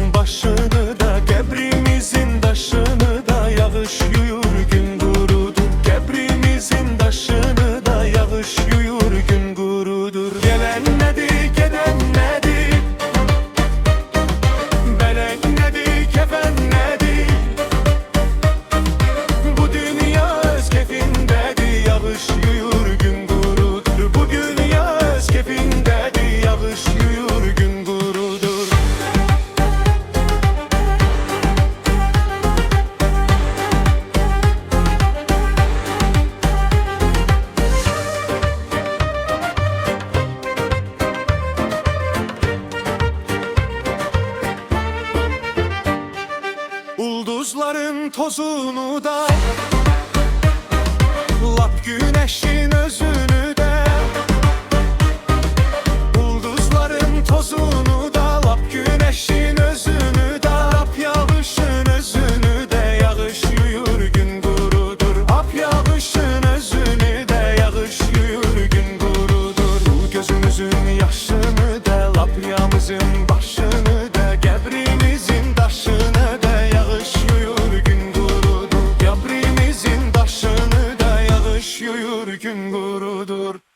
yağmamızın başını da, gebrimizin taşını da yağış yuyur gün gurudur. Gebrimizin taşını da yağış yuyur gün gurudur. Gelen nedir, geden nedir? Belek nedir, kefen nedir? Bu dünya öz kefindedir, yağış yuyur gün gurudur. Bu dünya öz kefindedir, yağış yuyur gün gurudur. Ulduzların tozunu da, lap güneşin özünü de. Ulduzların tozunu da, lap güneşin özünü de. Ap yağışın özünü de, yağış yuyur gün gurudur. Ap yağışın özünü de, yağış yuyur gün gurudur. Bu gözümüzün yaşını da, lap yağımızın başını da, gebrimizin taşını da yağış yuyur gün gurudur. Gebrimizin taşını da yağış yuyur gün gurudur.